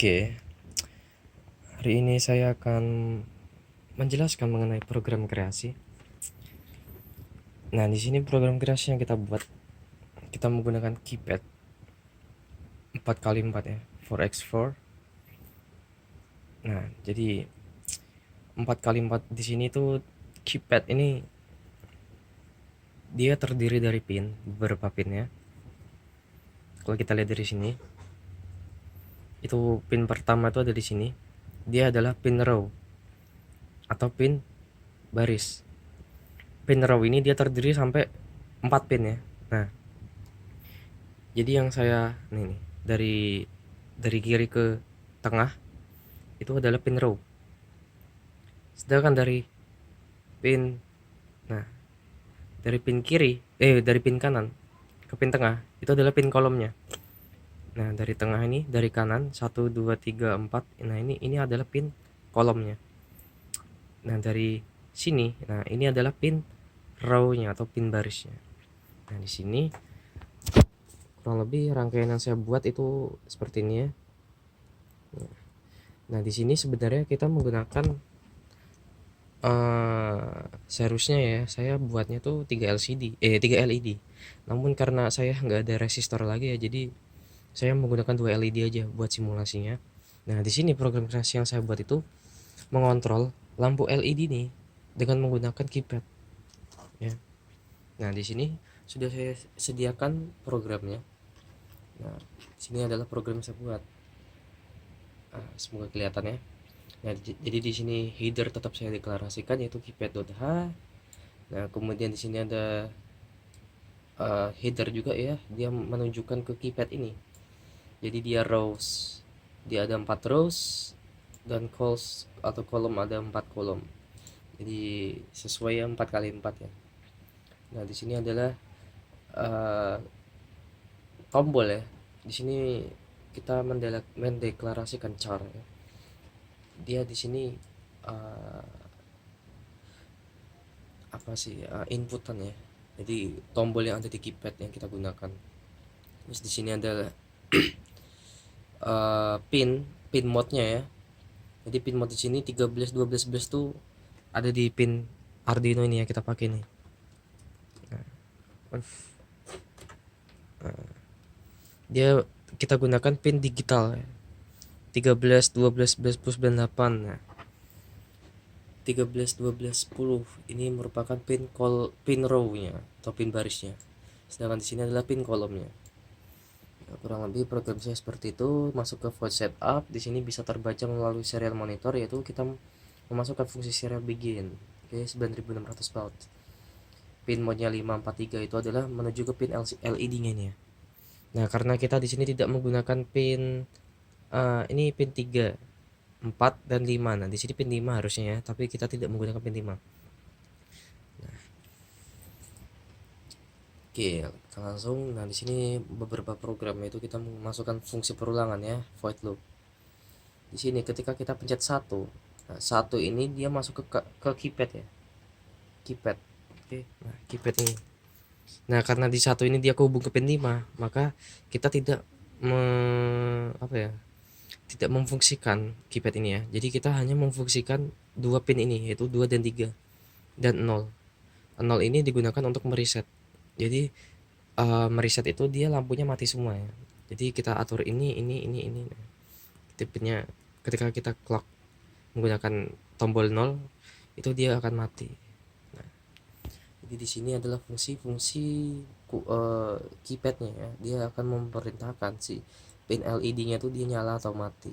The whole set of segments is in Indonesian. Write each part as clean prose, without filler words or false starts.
Oke, hari ini saya akan menjelaskan mengenai program kreasi. Nah, di sini program kreasi yang kita buat, kita menggunakan keypad 4x4 ya, 4x4. Nah, jadi 4x4 di sini tuh keypad ini dia terdiri dari pin, beberapa pin ya. Kalau kita lihat dari sini, itu pin pertama itu ada di sini. Dia adalah pin row atau pin baris. Pin row ini dia terdiri sampai 4 pin ya. Nah, jadi yang saya nih dari kiri ke tengah itu adalah pin row. Sedangkan pin nah, dari dari pin kanan ke pin tengah itu adalah pin kolomnya. Nah, dari tengah ini dari kanan 1 2 3 4. Nah, ini adalah pin kolomnya. Nah, dari sini, nah ini adalah pin row-nya atau pin barisnya. Nah, di sini kurang lebih rangkaian yang saya buat itu seperti ini ya. Nah, di sini sebenarnya kita menggunakan seharusnya ya saya buatnya tuh 3 LED. Namun karena saya nggak ada resistor lagi ya, jadi saya menggunakan 2 LED aja buat simulasinya. Nah, di sini program kreasi yang saya buat itu mengontrol lampu LED nih dengan menggunakan keypad ya. Nah, di sini sudah saya sediakan programnya. Nah, sini adalah program yang saya buat. Nah, semoga kelihatan ya. Nah, jadi di sini header tetap saya deklarasikan yaitu keypad.h. Nah, kemudian di sini ada header juga ya, dia menunjukkan ke keypad ini. Jadi dia rows, dia ada 4 rows dan calls atau kolom ada 4 kolom. Jadi sesuai yang 4 kali 4 ya. Nah, di sini adalah uh, tombol ya. Di sini kita mendeklarasikan char ya. Dia di sini uh, apa sih inputan ya. Jadi tombol yang ada di keypad yang kita gunakan. Terus di sini ada pin mode-nya ya. Jadi pin mode di sini 13 12 11 tuh ada di pin Arduino ini yang kita pakai nih. Dia kita gunakan pin digital ya. 13 12 11 10 9 8. Nah, 13 12 10 ini merupakan pin row-nya atau pin barisnya. Sedangkan di sini adalah pin kolomnya. Nah, kurang lebih program saya seperti itu. Masuk ke void setup, di sini bisa terbaca melalui serial monitor, yaitu kita memasukkan fungsi serial begin. Oke, 9600 baud. Pin mode-nya 543 itu adalah menuju ke pin LED-nya ini ya. Nah, karena kita di sini tidak menggunakan pin ini pin 3, 4 dan 5. Nah, di sini pin 5 harusnya ya, tapi kita tidak menggunakan pin 5. Oke, kita langsung. Nah, di sini beberapa program itu kita memasukkan fungsi perulangan ya, void loop. Di sini ketika kita pencet 1, nah, 1 ini dia masuk ke keypad ya. Keypad. Oke, nah keypad ini. Nah, karena di 1 ini dia kehubung ke pin 5, maka kita tidak apa ya? Tidak memfungsikan keypad ini ya. Jadi kita hanya memfungsikan dua pin ini, yaitu 2 dan 3 dan 0. 0 ini digunakan untuk mereset. Jadi mereset itu dia lampunya mati semua ya. Jadi kita atur ini. Tipenya ketika kita clock menggunakan tombol 0 itu dia akan mati. Nah, jadi di sini adalah fungsi-fungsi keypadnya ya. Dia akan memerintahkan si pin LED-nya tuh dia nyala atau mati.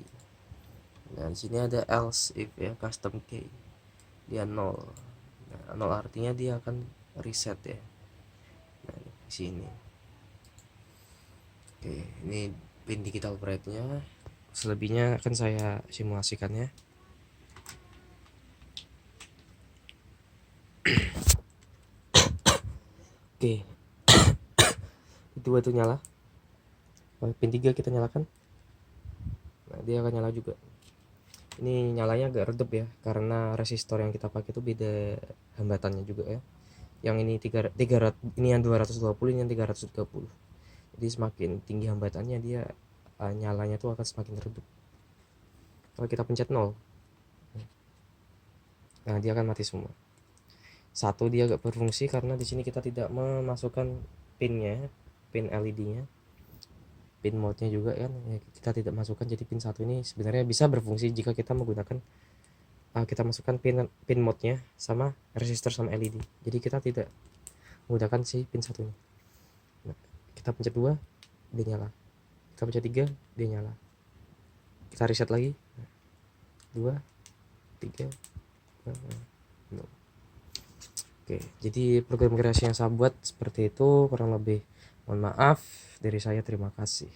Nah, di sini ada else if ya, custom key. Dia 0. Nah, 0 artinya dia akan reset ya. Nah, di sini. Oke, ini pin digital bright-nya. Selebihnya akan saya simulasikan ya. Oke. Dua itu nyala. Pin 3 kita nyalakan. Nah, dia akan nyala juga. Ini nyalanya agak redup ya, karena resistor yang kita pakai itu beda hambatannya juga ya. Yang ini 300, ini yang 220, ini yang 330. Jadi semakin tinggi hambatannya dia nyalanya tuh akan semakin redup. Kalau kita pencet 0, nah dia akan mati semua. 1 dia gak berfungsi karena di sini kita tidak memasukkan pinnya, pin LED-nya, pin mode-nya juga kan ya, kita tidak masukkan. Jadi pin 1 ini sebenarnya bisa berfungsi jika kita menggunakan kita masukkan pin mode-nya sama resistor sama LED. Jadi kita tidak menggunakan si pin 1 ini. Nah, kita pencet 2, dia nyala. Kita pencet 3, dia nyala. Kita reset lagi. 2, 3, 0. Oke, jadi program kreasi yang saya buat seperti itu kurang lebih. Mohon maaf dari saya, terima kasih.